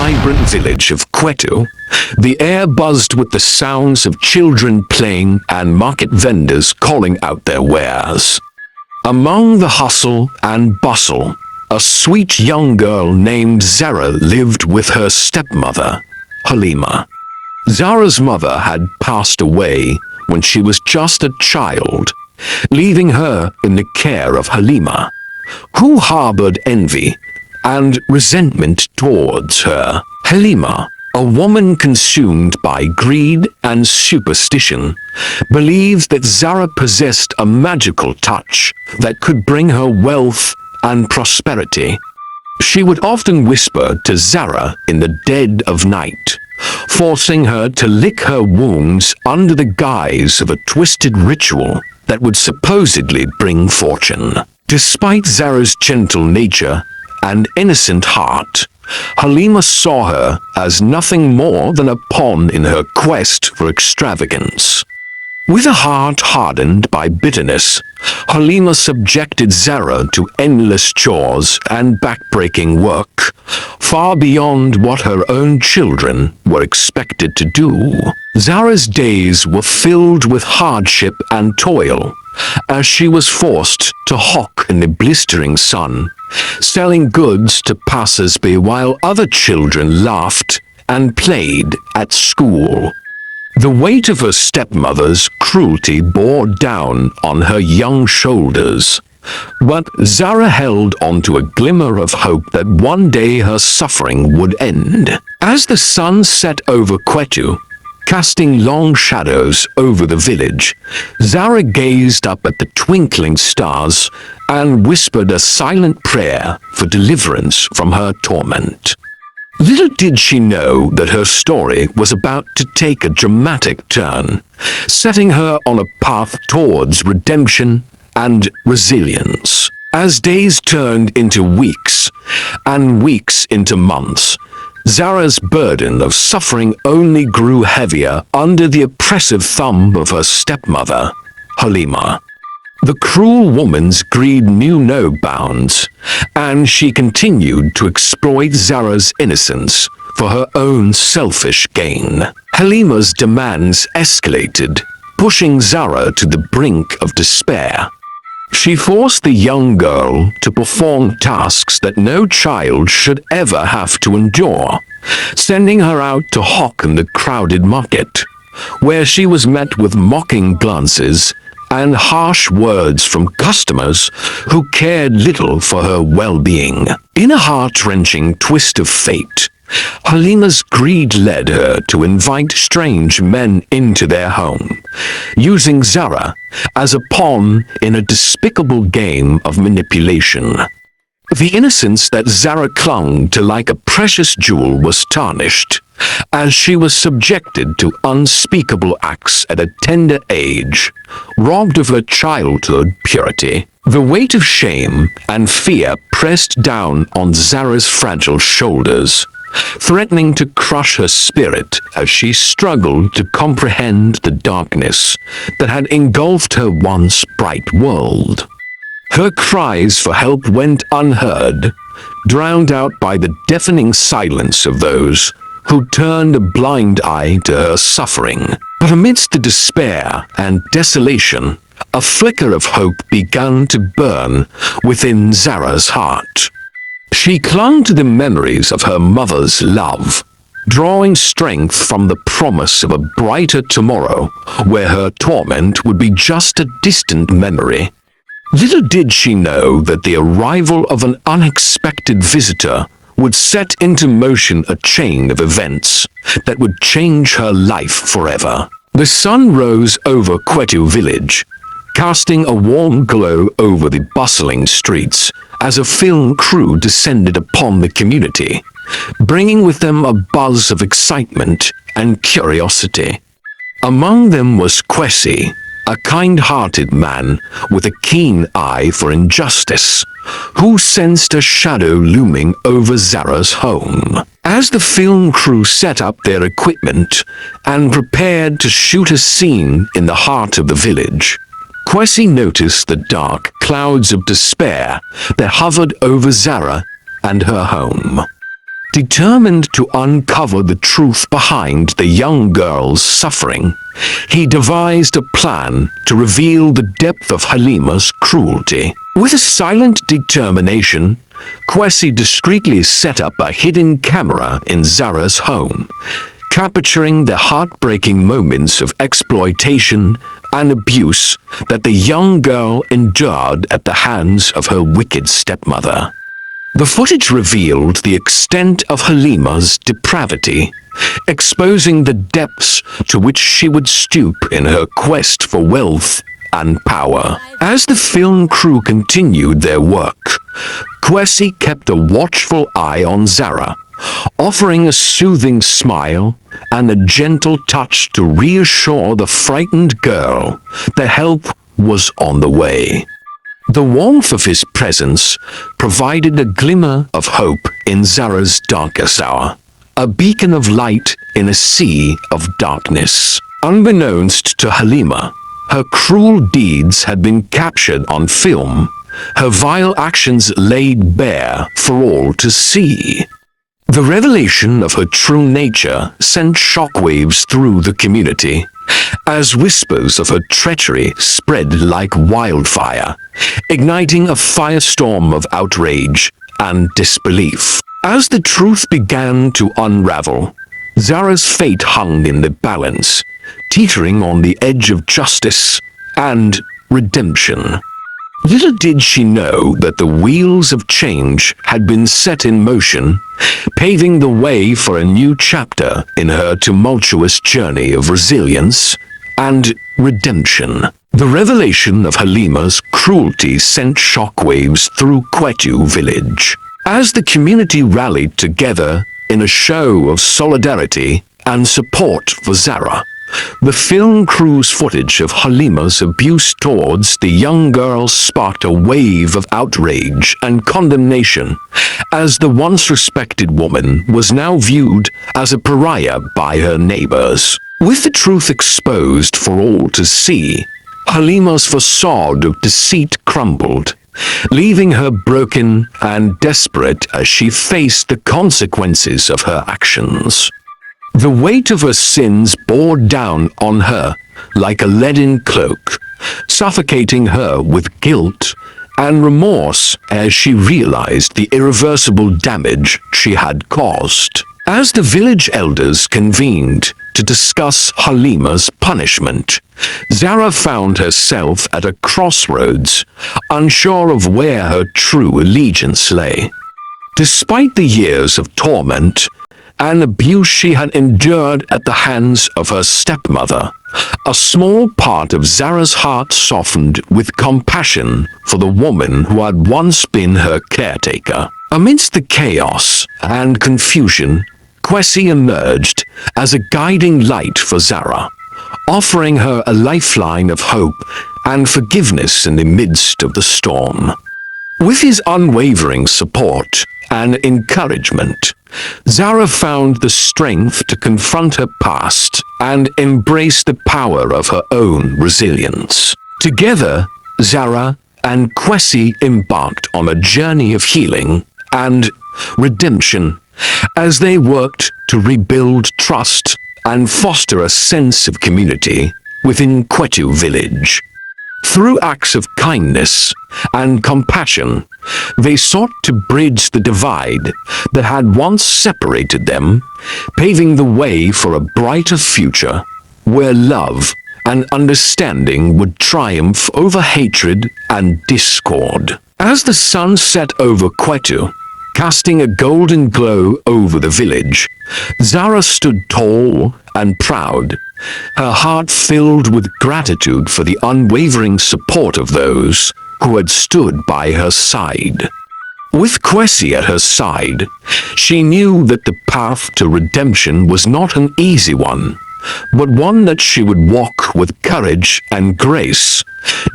vibrant village of Kwetu, the air buzzed with the sounds of children playing and market vendors calling out their wares. Among the hustle and bustle, a sweet young girl named Zara lived with her stepmother, Halima. Zara's mother had passed away when she was just a child, leaving her in the care of Halima, who harbored envy and resentment towards her. Halima, a woman consumed by greed and superstition, believed that Zara possessed a magical touch that could bring her wealth and prosperity. She would often whisper to Zara in the dead of night, forcing her to lick her wounds under the guise of a twisted ritual that would supposedly bring fortune. Despite Zara's gentle nature and innocent heart, Halima saw her as nothing more than a pawn in her quest for extravagance. With a heart hardened by bitterness, Halima subjected Zara to endless chores and backbreaking work, far beyond what her own children were expected to do. Zara's days were filled with hardship and toil, as she was forced to hawk in the blistering sun, selling goods to passers-by while other children laughed and played at school. The weight of her stepmother's cruelty bore down on her young shoulders, but Zara held onto a glimmer of hope that one day her suffering would end. As the sun set over Kwetu, casting long shadows over the village, Zara gazed up at the twinkling stars and whispered a silent prayer for deliverance from her torment. Little did she know that her story was about to take a dramatic turn, setting her on a path towards redemption and resilience. As days turned into weeks, and weeks into months, Zara's burden of suffering only grew heavier under the oppressive thumb of her stepmother, Halima. The cruel woman's greed knew no bounds, and she continued to exploit Zara's innocence for her own selfish gain. Halima's demands escalated, pushing Zara to the brink of despair. She forced the young girl to perform tasks that no child should ever have to endure, sending her out to hawk in the crowded market, where she was met with mocking glances and harsh words from customers who cared little for her well-being. In a heart-wrenching twist of fate, Halima's greed led her to invite strange men into their home, using Zara as a pawn in a despicable game of manipulation. The innocence that Zara clung to like a precious jewel was tarnished, as she was subjected to unspeakable acts at a tender age, robbed of her childhood purity. The weight of shame and fear pressed down on Zara's fragile shoulders, threatening to crush her spirit as she struggled to comprehend the darkness that had engulfed her once bright world. Her cries for help went unheard, drowned out by the deafening silence of those who turned a blind eye to her suffering. But amidst the despair and desolation, a flicker of hope began to burn within Zara's heart. She clung to the memories of her mother's love, drawing strength from the promise of a brighter tomorrow where her torment would be just a distant memory. Little did she know that the arrival of an unexpected visitor would set into motion a chain of events that would change her life forever. The sun rose over Kwetu village, casting a warm glow over the bustling streets as a film crew descended upon the community, bringing with them a buzz of excitement and curiosity. Among them was Kwetu, a kind-hearted man with a keen eye for injustice, who sensed a shadow looming over Zara's home. As the film crew set up their equipment and prepared to shoot a scene in the heart of the village, Kwetu noticed the dark clouds of despair that hovered over Zara and her home. Determined to uncover the truth behind the young girl's suffering, he devised a plan to reveal the depth of Halima's cruelty. With a silent determination, Kwetu discreetly set up a hidden camera in Zara's home, capturing the heartbreaking moments of exploitation and abuse that the young girl endured at the hands of her wicked stepmother. The footage revealed the extent of Halima's depravity, exposing the depths to which she would stoop in her quest for wealth and power. As the film crew continued their work, Kwetu kept a watchful eye on Zara, offering a soothing smile and a gentle touch to reassure the frightened girl that help was on the way. The warmth of his presence provided a glimmer of hope in Zara's darkest hour, a beacon of light in a sea of darkness. Unbeknownst to Halima, her cruel deeds had been captured on film, her vile actions laid bare for all to see. The revelation of her true nature sent shockwaves through the community, as whispers of her treachery spread like wildfire, igniting a firestorm of outrage and disbelief. As the truth began to unravel, Zara's fate hung in the balance, teetering on the edge of justice and redemption. Little did she know that the wheels of change had been set in motion, paving the way for a new chapter in her tumultuous journey of resilience and redemption. The revelation of Halima's cruelty sent shockwaves through Kwetu village. As the community rallied together in a show of solidarity and support for Zara, the film crew's footage of Halima's abuse towards the young girl sparked a wave of outrage and condemnation, as the once respected woman was now viewed as a pariah by her neighbors. With the truth exposed for all to see, Halima's facade of deceit crumbled, leaving her broken and desperate as she faced the consequences of her actions. The weight of her sins bore down on her like a leaden cloak, suffocating her with guilt and remorse as she realized the irreversible damage she had caused. As the village elders convened to discuss Halima's punishment, Zara found herself at a crossroads, unsure of where her true allegiance lay. Despite the years of torment and abuse she had endured at the hands of her stepmother, a small part of Zara's heart softened with compassion for the woman who had once been her caretaker. Amidst the chaos and confusion, Kwetu emerged as a guiding light for Zara, offering her a lifeline of hope and forgiveness in the midst of the storm. With his unwavering support and encouragement, Zara found the strength to confront her past and embrace the power of her own resilience. Together, Zara and Kwetu embarked on a journey of healing and redemption as they worked to rebuild trust and foster a sense of community within Kwetu village. Through acts of kindness and compassion, they sought to bridge the divide that had once separated them, paving the way for a brighter future where love and understanding would triumph over hatred and discord. As the sun set over Kwetu, casting a golden glow over the village, Zara stood tall and proud, her heart filled with gratitude for the unwavering support of those who had stood by her side. With Kwetu at her side, she knew that the path to redemption was not an easy one, but one that she would walk with courage and grace,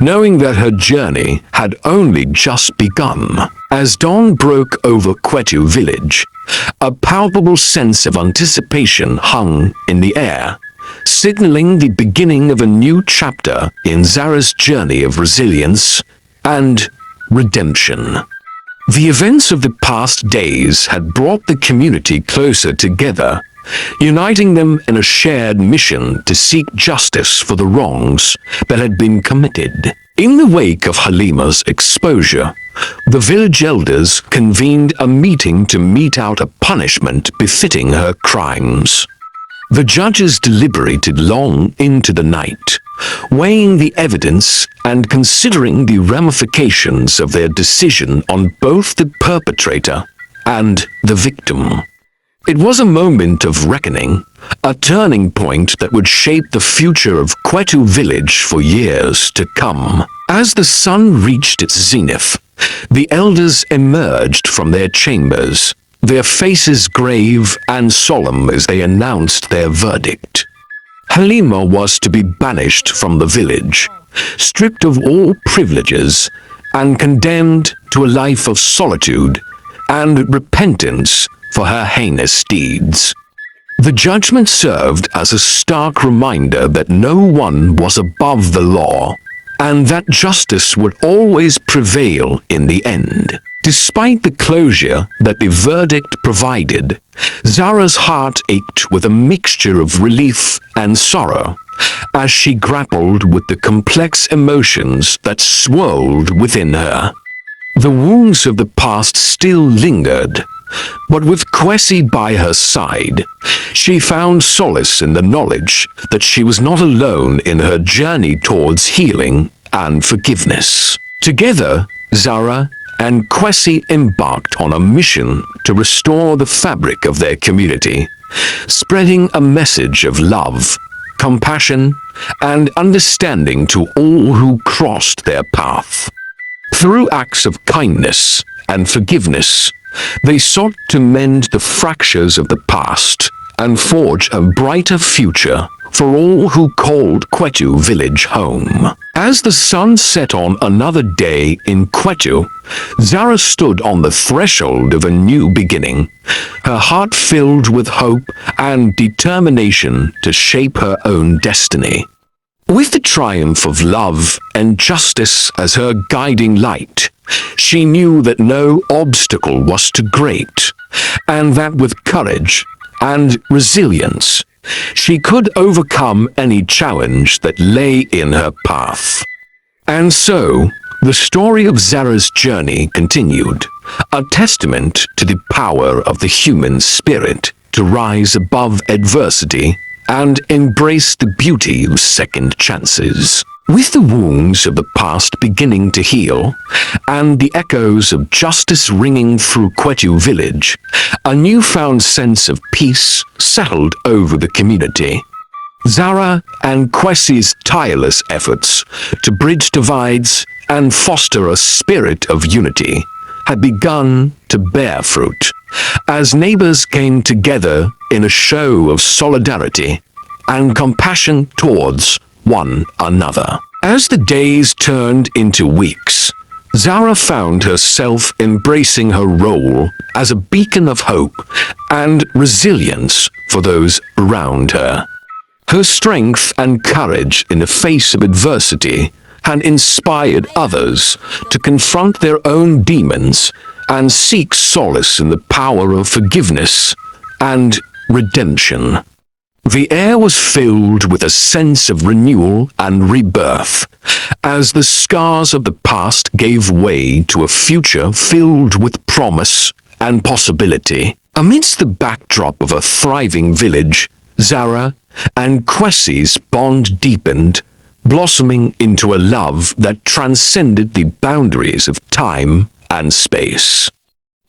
knowing that her journey had only just begun. As dawn broke over Kwetu village, a palpable sense of anticipation hung in the air, signaling the beginning of a new chapter in Zara's journey of resilience and redemption. The events of the past days had brought the community closer together, uniting them in a shared mission to seek justice for the wrongs that had been committed. In the wake of Halima's exposure, the village elders convened a meeting to mete out a punishment befitting her crimes. The judges deliberated long into the night, weighing the evidence and considering the ramifications of their decision on both the perpetrator and the victim. It was a moment of reckoning, a turning point that would shape the future of Kwetu village for years to come. As the sun reached its zenith, the elders emerged from their chambers, their faces grave and solemn as they announced their verdict. Halima was to be banished from the village, stripped of all privileges, and condemned to a life of solitude and repentance for her heinous deeds. The judgment served as a stark reminder that no one was above the law, and that justice would always prevail in the end. Despite the closure that the verdict provided, Zara's heart ached with a mixture of relief and sorrow as she grappled with the complex emotions that swirled within her. The wounds of the past still lingered, but with Kwetu by her side, she found solace in the knowledge that she was not alone in her journey towards healing and forgiveness. Together, Zara and Kwetu embarked on a mission to restore the fabric of their community, spreading a message of love, compassion, and understanding to all who crossed their path. Through acts of kindness and forgiveness, they sought to mend the fractures of the past and forge a brighter future for all who called Kwetu village home. As the sun set on another day in Kwetu, Zara stood on the threshold of a new beginning, her heart filled with hope and determination to shape her own destiny. With the triumph of love and justice as her guiding light, she knew that no obstacle was too great, and that with courage and resilience, she could overcome any challenge that lay in her path. And so, the story of Zara's journey continued, a testament to the power of the human spirit to rise above adversity and embrace the beauty of second chances. With the wounds of the past beginning to heal, and the echoes of justice ringing through Kwetu village, a newfound sense of peace settled over the community. Zara and Kwetu's tireless efforts to bridge divides and foster a spirit of unity had begun to bear fruit, as neighbors came together in a show of solidarity and compassion towards one another. As the days turned into weeks, Zara found herself embracing her role as a beacon of hope and resilience for those around her. Her strength and courage in the face of adversity had inspired others to confront their own demons and seek solace in the power of forgiveness and redemption. The air was filled with a sense of renewal and rebirth, as the scars of the past gave way to a future filled with promise and possibility. Amidst the backdrop of a thriving village, Zara and Kwetu's bond deepened, blossoming into a love that transcended the boundaries of time and space.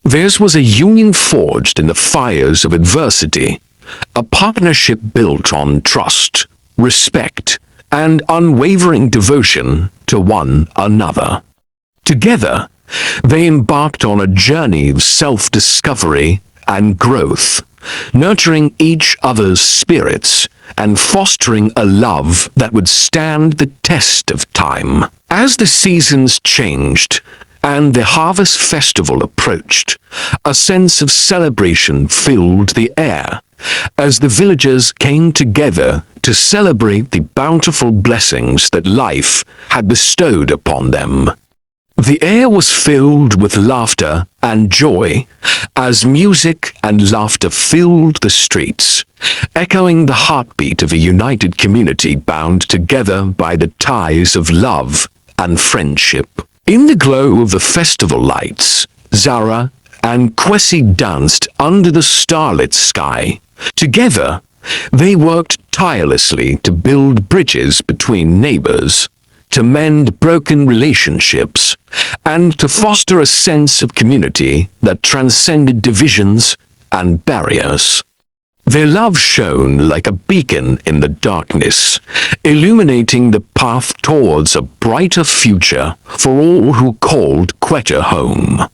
Theirs was a union forged in the fires of adversity, a partnership built on trust, respect, and unwavering devotion to one another. Together, they embarked on a journey of self-discovery and growth, nurturing each other's spirits and fostering a love that would stand the test of time. As the seasons changed and the harvest festival approached, a sense of celebration filled the air, as the villagers came together to celebrate the bountiful blessings that life had bestowed upon them. The air was filled with laughter and joy as music and laughter filled the streets, echoing the heartbeat of a united community bound together by the ties of love and friendship. In the glow of the festival lights, Zara and Kwetu danced under the starlit sky. Together, they worked tirelessly to build bridges between neighbors, to mend broken relationships, and to foster a sense of community that transcended divisions and barriers. Their love shone like a beacon in the darkness, illuminating the path towards a brighter future for all who called Kwetu home.